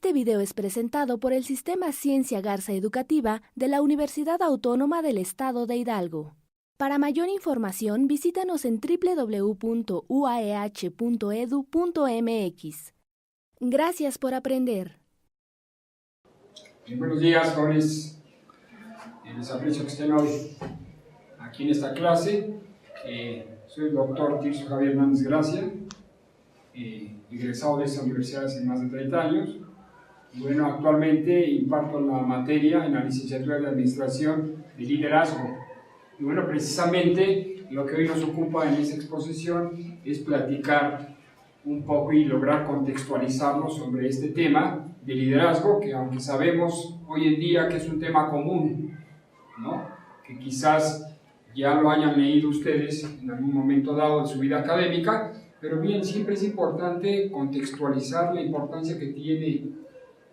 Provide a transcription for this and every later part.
Este video es presentado por el Sistema Ciencia Garza Educativa de la Universidad Autónoma del Estado de Hidalgo. Para mayor información, visítanos en www.uaeh.edu.mx. Gracias por aprender. Buenos días, jóvenes. Les aprecio que estén hoy aquí en esta clase. Soy el doctor Tirso Javier Hernández Gracia, egresado de esta universidad hace más de 30 años. Y bueno, actualmente imparto la materia en la licenciatura de Administración de Liderazgo. Y bueno, precisamente lo que hoy nos ocupa en esta exposición es platicar un poco y lograr contextualizarnos sobre este tema de liderazgo, que aunque sabemos hoy en día que es un tema común, ¿no?, que quizás ya lo hayan leído ustedes en algún momento dado de su vida académica, pero bien, siempre es importante contextualizar la importancia que tiene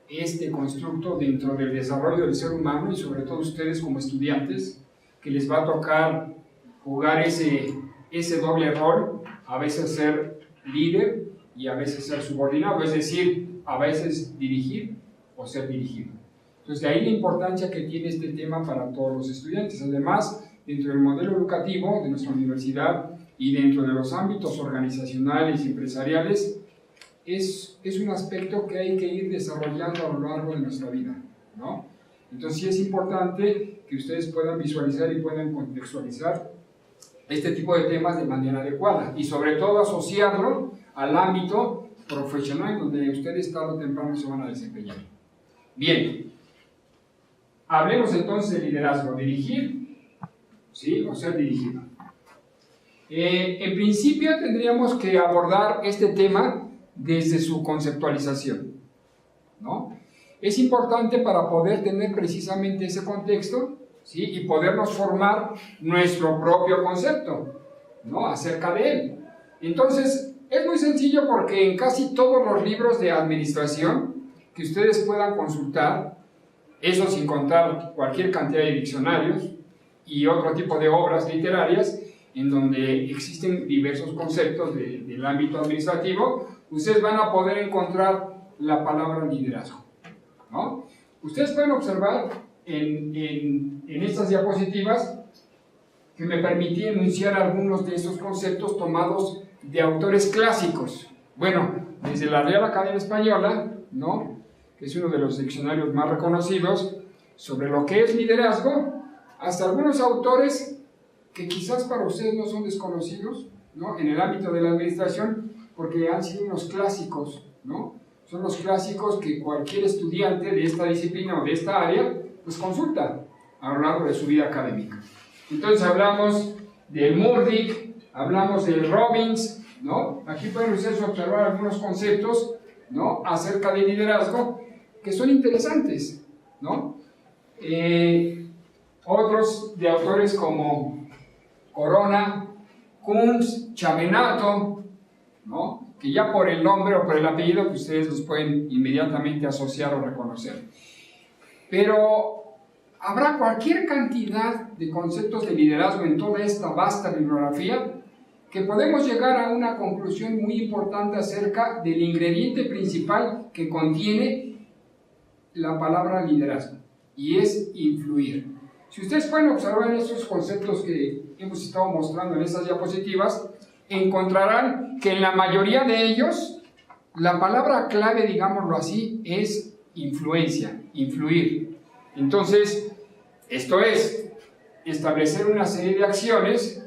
este constructo dentro del desarrollo del ser humano, y sobre todo ustedes como estudiantes, que les va a tocar jugar ese doble rol, a veces ser líder y a veces ser subordinado, es decir, a veces dirigir o ser dirigido. Entonces, de ahí la importancia que tiene este tema para todos los estudiantes. Además, dentro del modelo educativo de nuestra universidad y dentro de los ámbitos organizacionales y empresariales, es un aspecto que hay que ir desarrollando a lo largo de nuestra vida, ¿no? Entonces, sí es importante que ustedes puedan visualizar y puedan contextualizar este tipo de temas de manera adecuada y sobre todo asociarlo al ámbito profesional donde ustedes tarde o temprano se van a desempeñar. Bien, hablemos entonces de liderazgo, dirigir, ¿sí?, o ser dirigido. En principio tendríamos que abordar este tema desde su conceptualización, ¿no? Es importante para poder tener precisamente ese contexto, ¿sí?, y podernos formar nuestro propio concepto, ¿no?, acerca de él. Entonces, es muy sencillo porque en casi todos los libros de administración que ustedes puedan consultar, eso sin contar cualquier cantidad de diccionarios y otro tipo de obras literarias en donde existen diversos conceptos del ámbito administrativo, ustedes van a poder encontrar la palabra liderazgo, ¿no? Ustedes pueden observar en estas diapositivas que me permití enunciar algunos de esos conceptos tomados de autores clásicos. Bueno, desde la Real Academia Española, ¿no?, que es uno de los diccionarios más reconocidos sobre lo que es liderazgo, hasta algunos autores que quizás para ustedes no son desconocidos, ¿no?, en el ámbito de la administración, porque han sido unos clásicos, ¿no? Son los clásicos que cualquier estudiante de esta disciplina o de esta área pues consulta a lo largo de su vida académica. Entonces hablamos del Murdick, hablamos del Robbins, ¿no? Aquí pueden ustedes observar algunos conceptos, ¿no?, acerca del liderazgo que son interesantes, ¿no? Otros de autores como Corona, Kunz, Chaminato, ¿no?, que ya por el nombre o por el apellido que ustedes los pueden inmediatamente asociar o reconocer. Pero habrá cualquier cantidad de conceptos de liderazgo en toda esta vasta bibliografía que podemos llegar a una conclusión muy importante acerca del ingrediente principal que contiene la palabra liderazgo, y es influir. Si ustedes pueden observar esos conceptos que hemos estado mostrando en estas diapositivas, encontrarán que en la mayoría de ellos la palabra clave, digámoslo así, es influencia, influir. Entonces, esto es establecer una serie de acciones,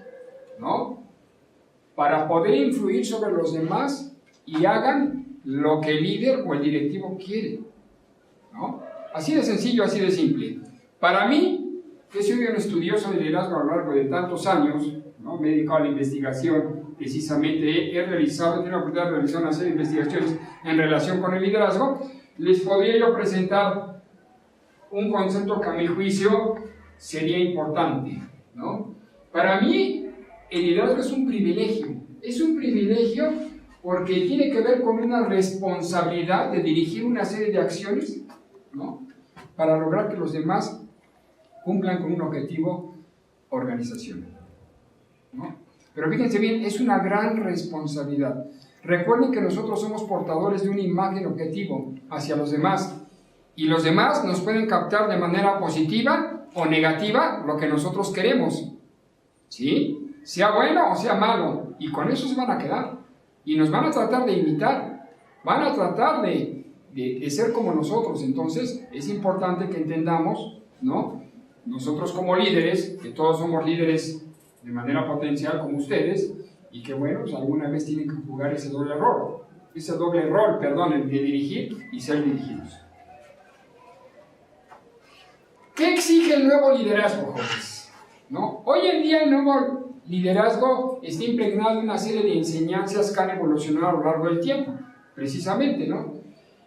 ¿no?, para poder influir sobre los demás y hagan lo que el líder o el directivo quiere, ¿no? Así de sencillo, así de simple. Para mí, que soy un estudioso de liderazgo a lo largo de tantos años, ¿no?, me he dedicado a la investigación, precisamente he tenido la oportunidad de realizar una serie de investigaciones en relación con el liderazgo, les podría yo presentar un concepto que a mi juicio sería importante, ¿no? Para mí, el liderazgo es un privilegio porque tiene que ver con una responsabilidad de dirigir una serie de acciones, ¿no?, para lograr que los demás cumplan con un objetivo organizacional, ¿no? Pero fíjense bien, es una gran responsabilidad. Recuerden que nosotros somos portadores de una imagen objetivo hacia los demás. Y los demás nos pueden captar de manera positiva o negativa lo que nosotros queremos. ¿Sí? Sea bueno o sea malo. Y con eso se van a quedar. Y nos van a tratar de imitar. Van a tratar de ser como nosotros. Entonces es importante que entendamos, ¿no? Nosotros como líderes, que todos somos líderes de manera potencial como ustedes, y que bueno, pues alguna vez tienen que jugar ese doble rol, de dirigir y ser dirigidos. ¿Qué exige el nuevo liderazgo, jóvenes? ¿No? Hoy en día el nuevo liderazgo está impregnado de una serie de enseñanzas que han evolucionado a lo largo del tiempo, precisamente, ¿no?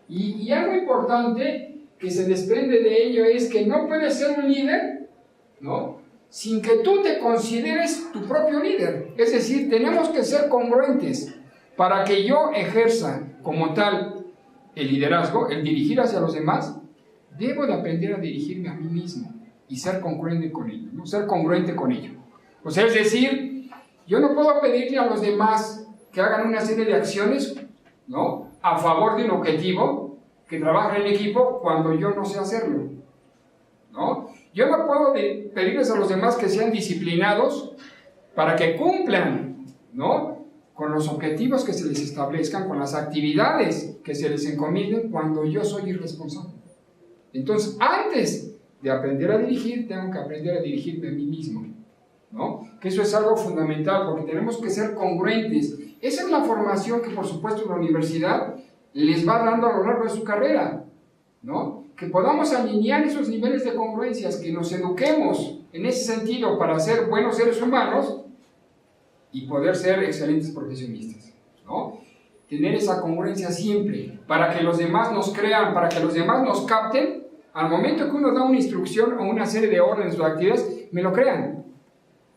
Y algo importante que se desprende de ello es que no puedes ser un líder, ¿no?, sin que tú te consideres tu propio líder. Es decir, tenemos que ser congruentes. Para que yo ejerza como tal el liderazgo, el dirigir hacia los demás, debo de aprender a dirigirme a mí mismo y ser congruente con ello, ¿no? Ser congruente con ello. O sea, es decir, yo no puedo pedirle a los demás que hagan una serie de acciones, ¿no?, a favor de un objetivo, que trabajen en equipo, cuando yo no sé hacerlo, ¿no? Yo no puedo pedirles a los demás que sean disciplinados para que cumplan, ¿no?, con los objetivos que se les establezcan, con las actividades que se les encomienden, cuando yo soy irresponsable. Entonces, antes de aprender a dirigir, tengo que aprender a dirigirme a mí mismo, ¿no? Que eso es algo fundamental, porque tenemos que ser congruentes. Esa es la formación que, por supuesto, la universidad les va dando a lo largo de su carrera, ¿no? Que podamos alinear esos niveles de congruencias, que nos eduquemos en ese sentido para ser buenos seres humanos y poder ser excelentes profesionistas, ¿no? Tener esa congruencia siempre, para que los demás nos crean, para que los demás nos capten. Al momento que uno da una instrucción o una serie de órdenes o actividades, me lo crean,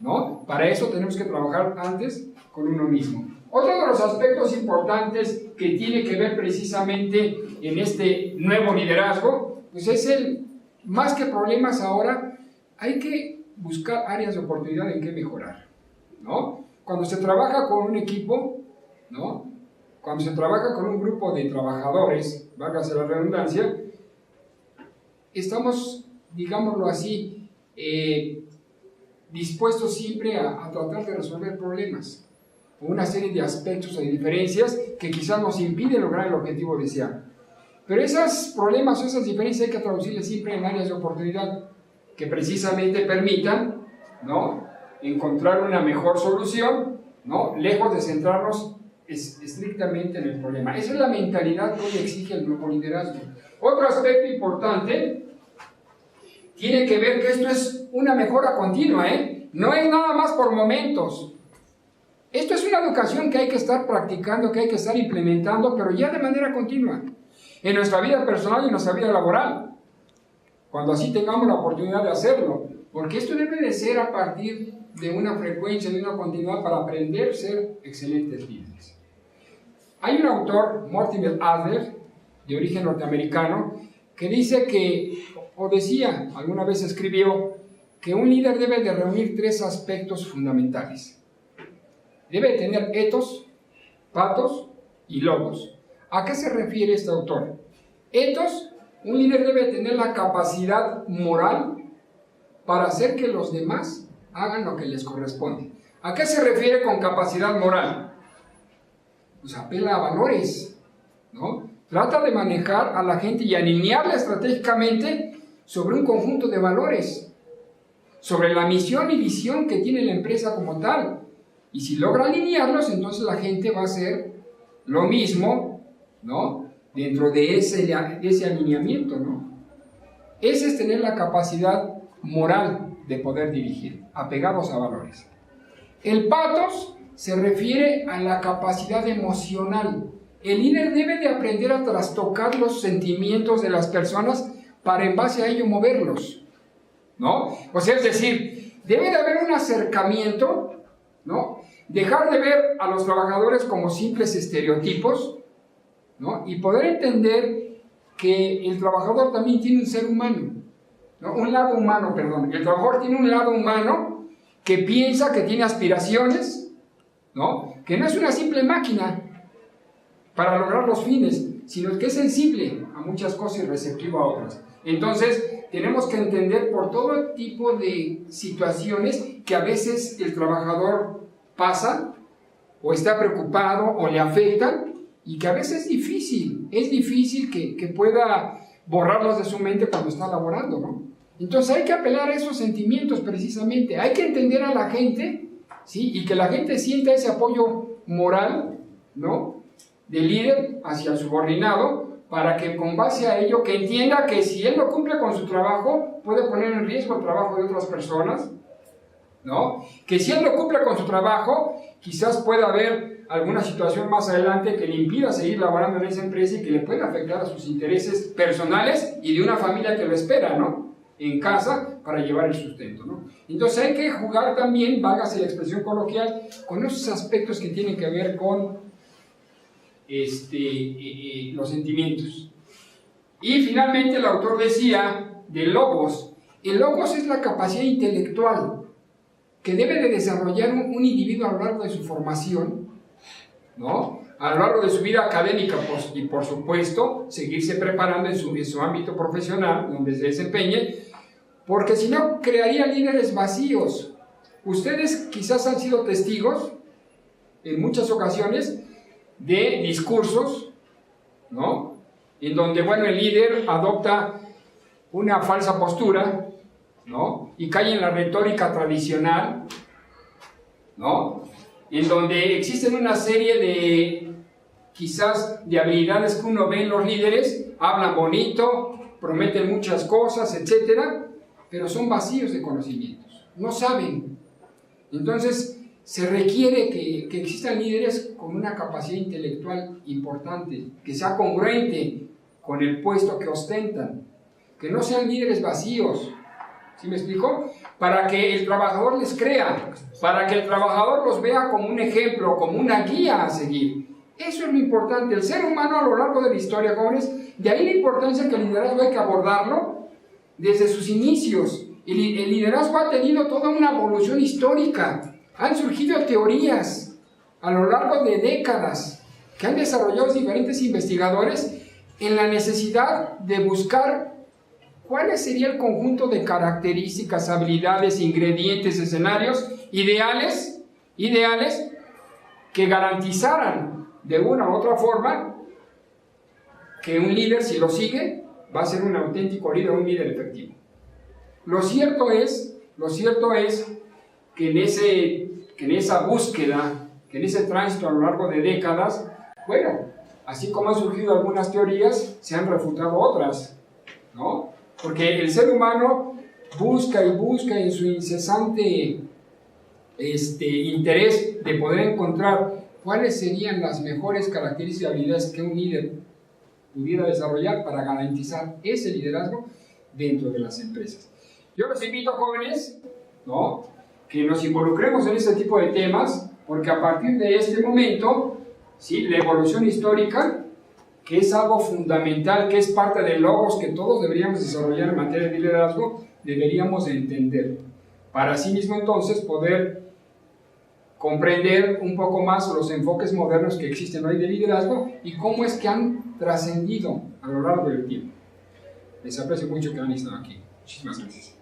¿no? Para eso tenemos que trabajar antes con uno mismo. Otro de los aspectos importantes que tiene que ver precisamente en este nuevo liderazgo, pues es más que problemas ahora, hay que buscar áreas de oportunidad en que mejorar, ¿no? Cuando se trabaja con un equipo, ¿no?, cuando se trabaja con un grupo de trabajadores, válgase la redundancia, estamos, digámoslo así, dispuestos siempre a tratar de resolver problemas, o una serie de aspectos o de diferencias que quizás nos impiden lograr el objetivo deseado. Pero esos problemas o esas diferencias hay que traducirlas siempre en áreas de oportunidad que precisamente permitan, ¿no?, encontrar una mejor solución, ¿no?, lejos de centrarnos estrictamente en el problema. Esa es la mentalidad que hoy exige el nuevo liderazgo. Otro aspecto importante tiene que ver que esto es una mejora continua, no es nada más por momentos. Esto es una educación que hay que estar practicando, que hay que estar implementando, pero ya de manera continua, en nuestra vida personal y en nuestra vida laboral, cuando así tengamos la oportunidad de hacerlo, porque esto debe de ser a partir de una frecuencia, de una continuidad, para aprender a ser excelentes líderes. Hay un autor, Mortimer Adler, de origen norteamericano, que dice que, o decía, alguna vez escribió, que un líder debe de reunir 3 aspectos fundamentales. Debe tener etos, patos y logos. ¿A qué se refiere este autor? Etos, un líder debe tener la capacidad moral para hacer que los demás hagan lo que les corresponde. ¿A qué se refiere con capacidad moral? Pues apela a valores, ¿no? Trata de manejar a la gente y alinearla estratégicamente sobre un conjunto de valores, sobre la misión y visión que tiene la empresa como tal. Y si logra alinearlos, entonces la gente va a hacer lo mismo, ¿no?, dentro de ese alineamiento, ¿no? Ese es tener la capacidad moral de poder dirigir, apegados a valores. El patos se refiere a la capacidad emocional. El líder debe de aprender a trastocar los sentimientos de las personas para en base a ello moverlos, ¿no? O sea, es decir, debe de haber un acercamiento, ¿no? Dejar de ver a los trabajadores como simples estereotipos, ¿no?, y poder entender que el trabajador también tiene un ser humano, ¿no?, un lado humano, perdón. El trabajador tiene un lado humano que piensa, que tiene aspiraciones, ¿no?, que no es una simple máquina, para lograr los fines, sino que es sensible a muchas cosas y receptivo a otras. Entonces, tenemos que entender por todo tipo de situaciones que a veces el trabajador pasa, o está preocupado, o le afectan, y que a veces es difícil que pueda borrarlos de su mente cuando está laborando, ¿no? Entonces hay que apelar a esos sentimientos precisamente, hay que entender a la gente, ¿sí? Y que la gente sienta ese apoyo moral, ¿no?, del líder hacia el subordinado, para que con base a ello, que entienda que si él no cumple con su trabajo, puede poner en riesgo el trabajo de otras personas, ¿no? Que si él no cumple con su trabajo, quizás pueda haber alguna situación más adelante que le impida seguir laborando en esa empresa y que le pueda afectar a sus intereses personales y de una familia que lo espera, ¿no?, en casa para llevar el sustento, ¿no? Entonces hay que jugar también, válgase la expresión coloquial, con esos aspectos que tienen que ver con los sentimientos. Y finalmente el autor decía del logos. El logos es la capacidad intelectual que debe de desarrollar un individuo a lo largo de su formación, ¿no?, a lo largo de su vida académica, pues, y por supuesto seguirse preparando en su ámbito profesional donde se desempeñe, porque si no crearía líderes vacíos. Ustedes quizás han sido testigos en muchas ocasiones de discursos, ¿no?, en donde, bueno, el líder adopta una falsa postura, ¿no?, y cae en la retórica tradicional, ¿no?, en donde existen una serie de, quizás, de habilidades que uno ve en los líderes, hablan bonito, prometen muchas cosas, etcétera, pero son vacíos de conocimientos, no saben. Entonces, se requiere que existan líderes con una capacidad intelectual importante, que sea congruente con el puesto que ostentan, que no sean líderes vacíos, ¿sí me explico? Para que el trabajador les crea, para que el trabajador los vea como un ejemplo, como una guía a seguir. Eso es lo importante. El ser humano a lo largo de la historia, jóvenes, de ahí la importancia que el liderazgo hay que abordarlo desde sus inicios. El liderazgo ha tenido toda una evolución histórica. Han surgido teorías a lo largo de décadas que han desarrollado diferentes investigadores en la necesidad de buscar cuál sería el conjunto de características, habilidades, ingredientes, escenarios ideales que garantizaran de una u otra forma que un líder, si lo sigue, va a ser un auténtico líder, un líder efectivo. Lo cierto es que en esa búsqueda, que en ese tránsito a lo largo de décadas, bueno, así como han surgido algunas teorías, se han refutado otras, ¿no? Porque el ser humano busca y busca en su incesante interés de poder encontrar cuáles serían las mejores características y habilidades que un líder pudiera desarrollar para garantizar ese liderazgo dentro de las empresas. Yo los invito, jóvenes, ¿no?, que nos involucremos en este tipo de temas, porque a partir de este momento, ¿sí?, la evolución histórica, que es algo fundamental, que es parte de logos que todos deberíamos desarrollar en materia de liderazgo, deberíamos de entender, para así mismo entonces poder comprender un poco más los enfoques modernos que existen hoy de liderazgo y cómo es que han trascendido a lo largo del tiempo. Les aprecio mucho que han estado aquí. Muchísimas gracias.